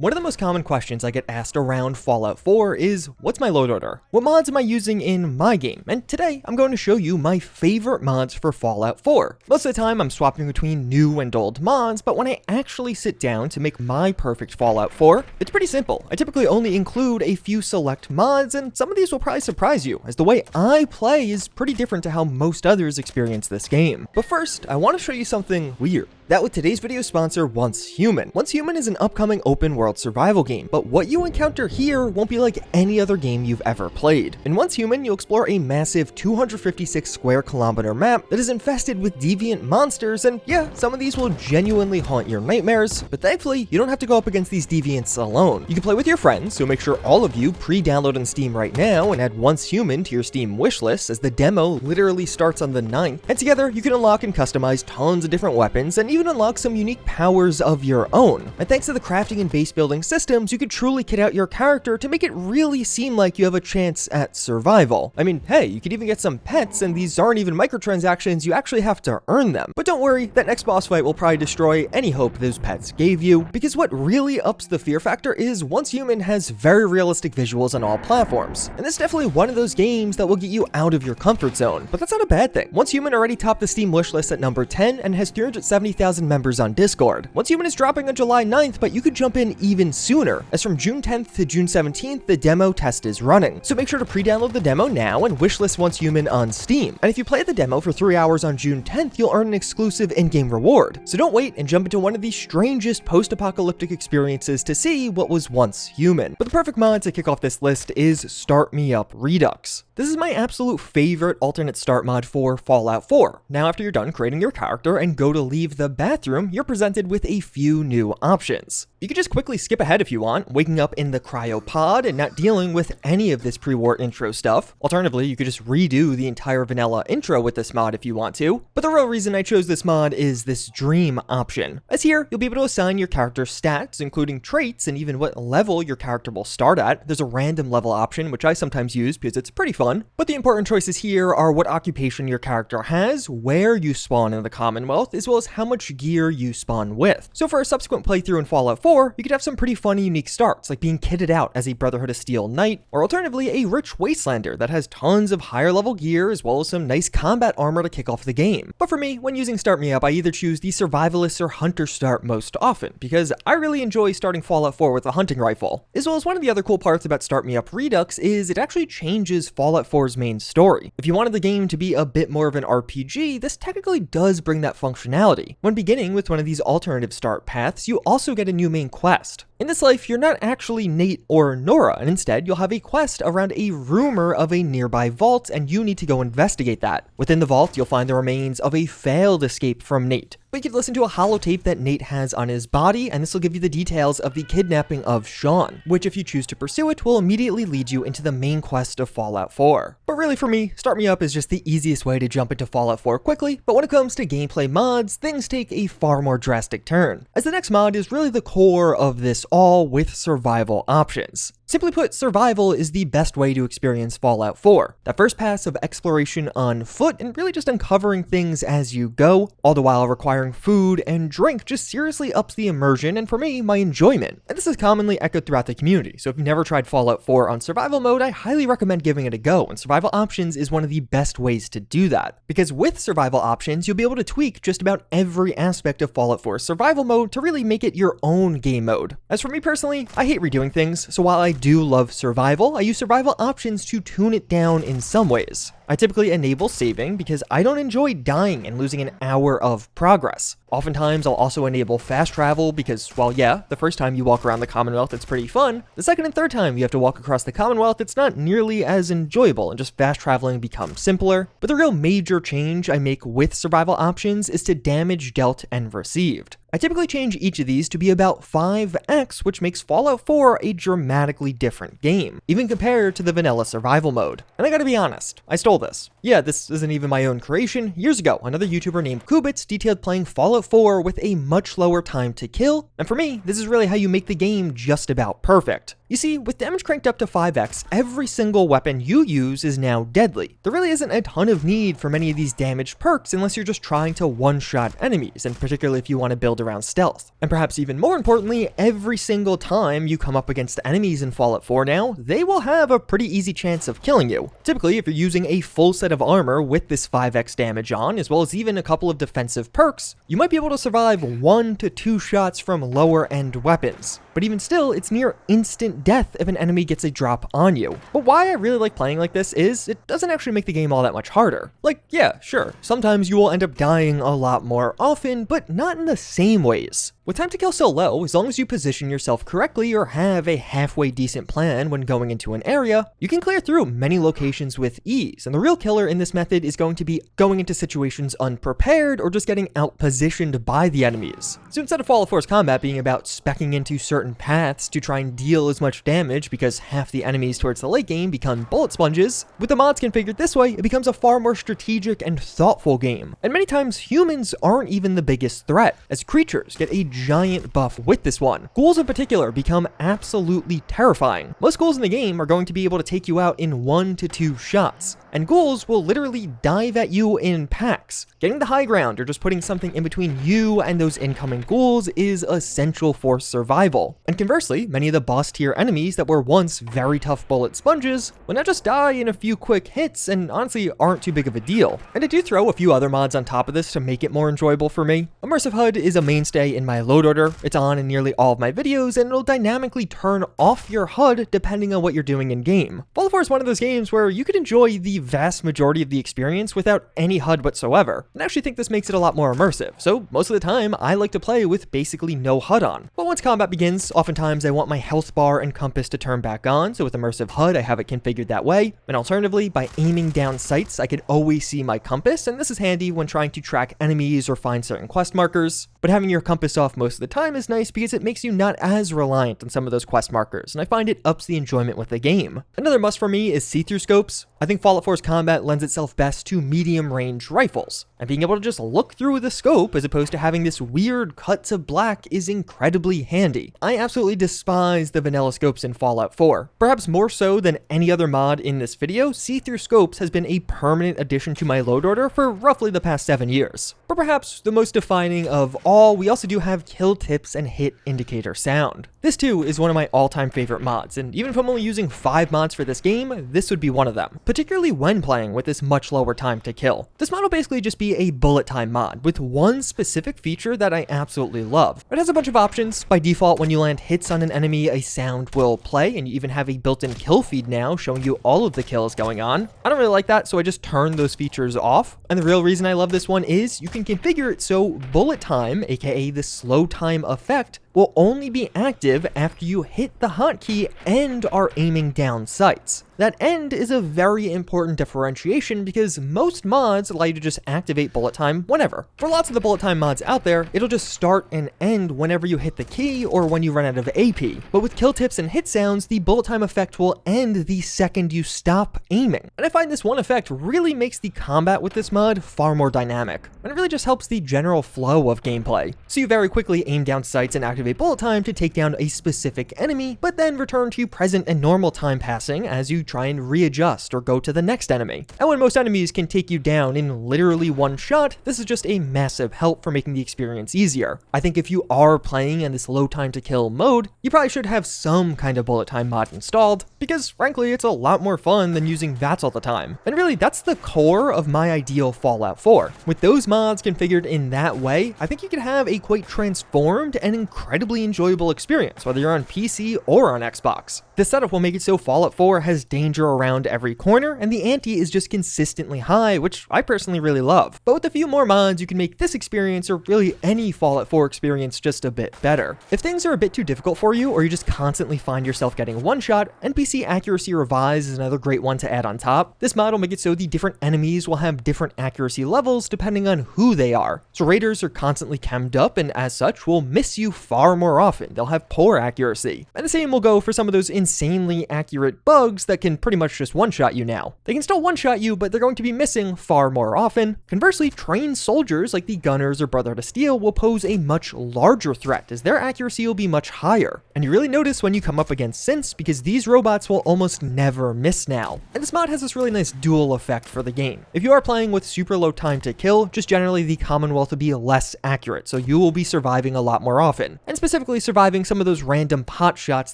One of the most common questions I get asked around Fallout 4 is, what's my load order? What mods am I using in my game? And today, I'm going to show you my favorite mods for Fallout 4. Most of the time, I'm swapping between new and old mods, but when I actually sit down to make my perfect Fallout 4, it's pretty simple. I typically only include a few select mods, and some of these will probably surprise you, as the way I play is pretty different to how most others experience this game. But first, I want to show you something weird. That with today's video sponsor, Once Human. Once Human is an upcoming open world survival game, but what you encounter here won't be like any other game you've ever played. In Once Human, you'll explore a massive 256 square kilometer map that is infested with deviant monsters, and yeah, some of these will genuinely haunt your nightmares, but thankfully, you don't have to go up against these deviants alone. You can play with your friends, so make sure all of you pre-download on Steam right now and add Once Human to your Steam wishlist, as the demo literally starts on the 9th, and together you can unlock and customize tons of different weapons and even unlock some unique powers of your own. And thanks to the crafting and base building systems, you could truly kit out your character to make it really seem like you have a chance at survival. I mean, hey, you could even get some pets, and these aren't even microtransactions, you actually have to earn them. But don't worry, that next boss fight will probably destroy any hope those pets gave you, because what really ups the fear factor is Once Human has very realistic visuals on all platforms. And this is definitely one of those games that will get you out of your comfort zone. But that's not a bad thing. Once Human already topped the Steam wishlist at number 10 and has 370,000 members on Discord. Once Human is dropping on July 9th, but you could jump in even sooner, as from June 10th to June 17th, the demo test is running. So make sure to pre-download the demo now and wishlist Once Human on Steam. And if you play the demo for 3 hours on June 10th, you'll earn an exclusive in-game reward. So don't wait and jump into one of the strangest post-apocalyptic experiences to see what was once human. But the perfect mod to kick off this list is Start Me Up Redux. This is my absolute favorite alternate start mod for Fallout 4. Now, after you're done creating your character and go to leave the bathroom, you're presented with a few new options. You could just quickly skip ahead if you want, waking up in the cryopod and not dealing with any of this pre-war intro stuff. Alternatively, you could just redo the entire vanilla intro with this mod if you want to. But the real reason I chose this mod is this dream option. As here, you'll be able to assign your character stats, including traits and even what level your character will start at. There's a random level option, which I sometimes use because it's pretty fun. But the important choices here are what occupation your character has, where you spawn in the Commonwealth, as well as how much gear you spawn with. So for a subsequent playthrough in Fallout 4, you could have some pretty fun and unique starts, like being kitted out as a Brotherhood of Steel knight, or alternatively a rich Wastelander that has tons of higher level gear as well as some nice combat armor to kick off the game. But for me, when using Start Me Up, I either choose the Survivalist or Hunter start most often, because I really enjoy starting Fallout 4 with a hunting rifle. As well as one of the other cool parts about Start Me Up Redux is it actually changes Fallout 4's main story. If you wanted the game to be a bit more of an RPG, this technically does bring that functionality. When beginning with one of these alternative start paths, you also get a new main quest. In this life, you're not actually Nate or Nora, and instead you'll have a quest around a rumor of a nearby vault, and you need to go investigate that. Within the vault, you'll find the remains of a failed escape from Nate. But you could listen to a holotape that Nate has on his body, and this will give you the details of the kidnapping of Sean, which if you choose to pursue it, will immediately lead you into the main quest of Fallout 4. But really for me, Start Me Up is just the easiest way to jump into Fallout 4 quickly, but when it comes to gameplay mods, things take a far more drastic turn, as the next mod is really the core of this all with survival options. Simply put, survival is the best way to experience Fallout 4. That first pass of exploration on foot and really just uncovering things as you go, all the while requiring food and drink just seriously ups the immersion and for me, my enjoyment. And this is commonly echoed throughout the community, so if you've never tried Fallout 4 on survival mode, I highly recommend giving it a go, and survival options is one of the best ways to do that. Because with survival options, you'll be able to tweak just about every aspect of Fallout 4's survival mode to really make it your own game mode. As for me personally, I hate redoing things, so while I do love survival, I use survival options to tune it down in some ways. I typically enable saving because I don't enjoy dying and losing an hour of progress. Oftentimes, I'll also enable fast travel because, while yeah, the first time you walk around the Commonwealth, it's pretty fun. The second and third time you have to walk across the Commonwealth, it's not nearly as enjoyable and just fast traveling becomes simpler. But the real major change I make with survival options is to damage dealt and received. I typically change each of these to be about 5x, which makes Fallout 4 a dramatically different game, even compared to the vanilla survival mode. And I gotta be honest, I stole this. Yeah, this isn't even my own creation. Years ago, another YouTuber named Kubits detailed playing Fallout 4 with a much lower time to kill, and for me, this is really how you make the game just about perfect. You see, with damage cranked up to 5x, every single weapon you use is now deadly. There really isn't a ton of need for many of these damage perks unless you're just trying to one-shot enemies, and particularly if you want to build around stealth. And perhaps even more importantly, every single time you come up against enemies in Fallout 4 now, they will have a pretty easy chance of killing you. Typically, if you're using a full set of armor with this 5x damage on, as well as even a couple of defensive perks, you might be able to survive 1 to 2 shots from lower end weapons. But even still, it's near instant death if an enemy gets a drop on you. But why I really like playing like this is it doesn't actually make the game all that much harder. Like, yeah, sure, sometimes you will end up dying a lot more often, but not in the same ways. With time to kill so low, as long as you position yourself correctly or have a halfway decent plan when going into an area, you can clear through many locations with ease, and the real killer in this method is going to be going into situations unprepared or just getting out-positioned by the enemies. So instead of Fallout 4's combat being about speccing into certain paths to try and deal as much damage because half the enemies towards the late game become bullet sponges, with the mods configured this way, it becomes a far more strategic and thoughtful game. And many times, humans aren't even the biggest threat, as creatures get a giant buff with this one. Ghouls in particular become absolutely terrifying. Most ghouls in the game are going to be able to take you out in 1 to 2 shots, and ghouls will literally dive at you in packs. Getting the high ground or just putting something in between you and those incoming ghouls is essential for survival. And conversely, many of the boss tier enemies that were once very tough bullet sponges will now just die in a few quick hits and honestly aren't too big of a deal. And I do throw a few other mods on top of this to make it more enjoyable for me. Immersive HUD is a mainstay in my load order. It's on in nearly all of my videos, and it'll dynamically turn off your HUD depending on what you're doing in game. Fallout 4 is one of those games where you could enjoy the vast majority of the experience without any HUD whatsoever, and I actually think this makes it a lot more immersive. So most of the time, I like to play with basically no HUD on. But once combat begins, oftentimes I want my health bar and compass to turn back on, so with Immersive HUD, I have it configured that way. And alternatively, by aiming down sights, I can always see my compass, and this is handy when trying to track enemies or find certain quest markers. But having your compass off most of the time is nice because it makes you not as reliant on some of those quest markers, and I find it ups the enjoyment with the game. Another must for me is see-through scopes. I think Fallout 4's combat lends itself best to medium-range rifles, and being able to just look through the scope as opposed to having this weird cut to black is incredibly handy. I absolutely despise the vanilla scopes in Fallout 4. Perhaps more so than any other mod in this video, see-through scopes has been a permanent addition to my load order for roughly the past 7 years. But perhaps the most defining of all, we also do have kill tips and hit indicator sound. This too is one of my all-time favorite mods, and even if I'm only using 5 mods for this game, this would be one of them, particularly when playing with this much lower time to kill. This mod will basically just be a bullet time mod with one specific feature that I absolutely love. It has a bunch of options. By default, when you land hits on an enemy, a sound will play, and you even have a built-in kill feed now showing you all of the kills going on. I don't really like that, so I just turned those features off. And the real reason I love this one is you can configure it so bullet time, aka the slow time effect, will only be active after you hit the hotkey and are aiming down sights. That end is a very important differentiation because most mods allow you to just activate bullet time whenever. For lots of the bullet time mods out there, it'll just start and end whenever you hit the key or when you run out of AP. But with kill tips and hit sounds, the bullet time effect will end the second you stop aiming. And I find this one effect really makes the combat with this mod far more dynamic, and it really just helps the general flow of gameplay. So you very quickly aim down sights and activate bullet time to take down a specific enemy, but then return to present and normal time passing as you try and readjust or go to the next enemy. And when most enemies can take you down in literally one shot, this is just a massive help for making the experience easier. I think if you are playing in this low time to kill mode, you probably should have some kind of bullet time mod installed, because frankly, it's a lot more fun than using VATS all the time. And really, that's the core of my ideal Fallout 4. With those mods configured in that way, I think you could have a quite transformed and incredibly enjoyable experience, whether you're on PC or on Xbox. This setup will make it so Fallout 4 has danger around every corner, and the ante is just consistently high, which I personally really love. But with a few more mods, you can make this experience, or really any Fallout 4 experience, just a bit better. If things are a bit too difficult for you, or you just constantly find yourself getting one-shot, NPC Accuracy Revised is another great one to add on top. This mod will make it so the different enemies will have different accuracy levels depending on who they are. So raiders are constantly chemmed up, and as such will miss you far more often. They'll have poor accuracy. And the same will go for some of those insanely accurate bugs that can pretty much just one-shot you now. They can still one-shot you, but they're going to be missing far more often. Conversely, trained soldiers like the Gunners or Brotherhood of Steel will pose a much larger threat, as their accuracy will be much higher. And you really notice when you come up against synths, because these robots will almost never miss now. And this mod has this really nice dual effect for the game. If you are playing with super low time to kill, just generally the Commonwealth will be less accurate, so you will be surviving a lot more often. And specifically surviving some of those random pot shots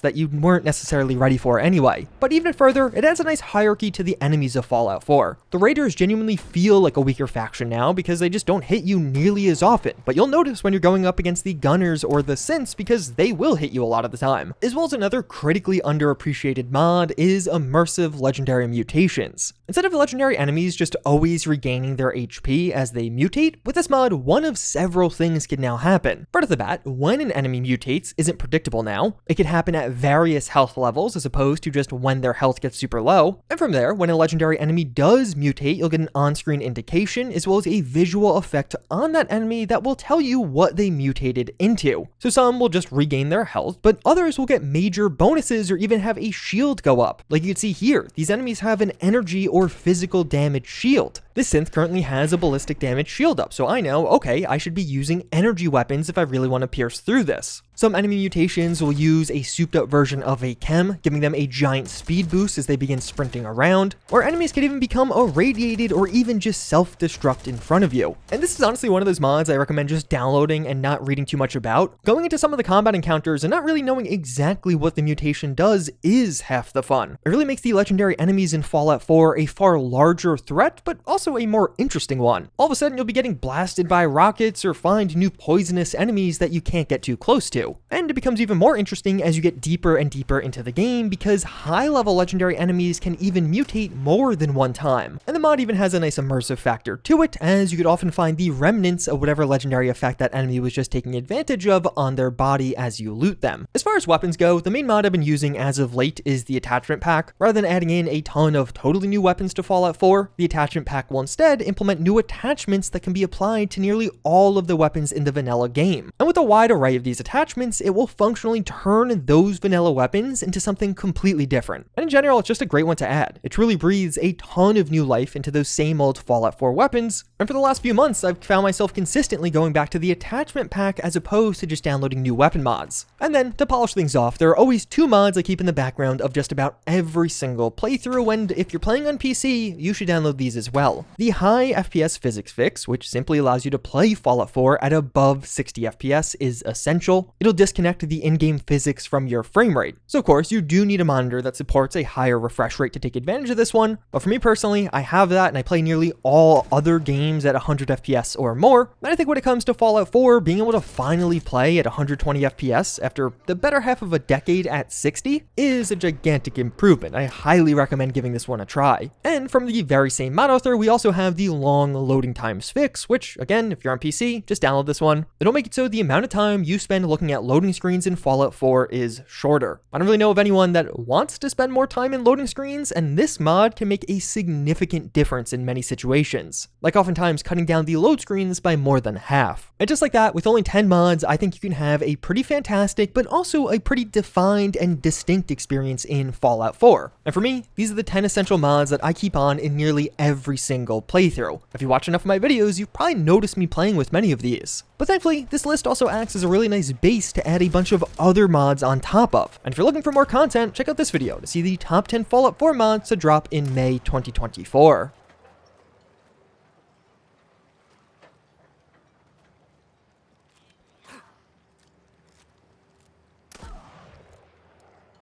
that you weren't necessarily ready for anyway. But even further, it adds a nice hierarchy to the enemies of Fallout 4. The Raiders genuinely feel like a weaker faction now because they just don't hit you nearly as often, but you'll notice when you're going up against the Gunners or the Synths because they will hit you a lot of the time. As well as another critically underappreciated mod is Immersive Legendary Mutations. Instead of legendary enemies just always regaining their HP as they mutate, with this mod, one of several things can now happen. Right off the bat, when an enemy mutates isn't predictable now. It can happen at various health levels as opposed to just when their health gets super low. And from there, when a legendary enemy does mutate, you'll get an on-screen indication as well as a visual effect on that enemy that will tell you what they mutated into. So some will just regain their health, but others will get major bonuses or even have a shield go up. Like you can see here, these enemies have an energy or physical damage shield. This synth currently has a ballistic damage shield up, so I know, okay, I should be using energy weapons if I really want to pierce through this. Some enemy mutations will use a souped up version of a chem, giving them a giant speed boost as they begin sprinting around, or enemies can even become irradiated or even just self-destruct in front of you. And this is honestly one of those mods I recommend just downloading and not reading too much about. Going into some of the combat encounters and not really knowing exactly what the mutation does is half the fun. It really makes the legendary enemies in Fallout 4 a far larger threat, but also a more interesting one. All of a sudden you'll be getting blasted by rockets or find new poisonous enemies that you can't get too close to. And it becomes even more interesting as you get deeper and deeper into the game because high-level legendary enemies can even mutate more than one time. And the mod even has a nice immersive factor to it, as you could often find the remnants of whatever legendary effect that enemy was just taking advantage of on their body as you loot them. As far as weapons go, the main mod I've been using as of late is the attachment pack. Rather than adding in a ton of totally new weapons to Fallout 4, the attachment pack will instead implement new attachments that can be applied to nearly all of the weapons in the vanilla game. And with a wide array of these attachments, it will functionally turn those vanilla weapons into something completely different. And in general, it's just a great one to add. It truly breathes a ton of new life into those same old Fallout 4 weapons. And for the last few months, I've found myself consistently going back to the attachment pack as opposed to just downloading new weapon mods. And then, to polish things off, there are always two mods I keep in the background of just about every single playthrough, and if you're playing on PC, you should download these as well. The high FPS Physics Fix, which simply allows you to play Fallout 4 at above 60 FPS, is essential. It'll disconnect the in-game physics from your frame rate. So of course, you do need a monitor that supports a higher refresh rate to take advantage of this one, but for me personally, I have that and I play nearly all other games at 100 FPS or more. And I think when it comes to Fallout 4, being able to finally play at 120 FPS after the better half of a decade at 60 is a gigantic improvement. I highly recommend giving this one a try. And from the very same mod author, we also have the long loading times fix, which again, if you're on PC, just download this one. It'll make it so the amount of time you spend looking at loading screens in Fallout 4 is shorter. I don't really know of anyone that wants to spend more time in loading screens, and this mod can make a significant difference in many situations, like oftentimes cutting down the load screens by more than half. And just like that, with only 10 mods, I think you can have a pretty fantastic, but also a pretty defined and distinct experience in Fallout 4. And for me, these are the 10 essential mods that I keep on in nearly every single playthrough. If you watch enough of my videos, you've probably noticed me playing with many of these. But thankfully, this list also acts as a really nice base to add a bunch of other mods on top of. And if you're looking for more content, check out this video to see the top 10 Fallout 4 mods to drop in May 2024.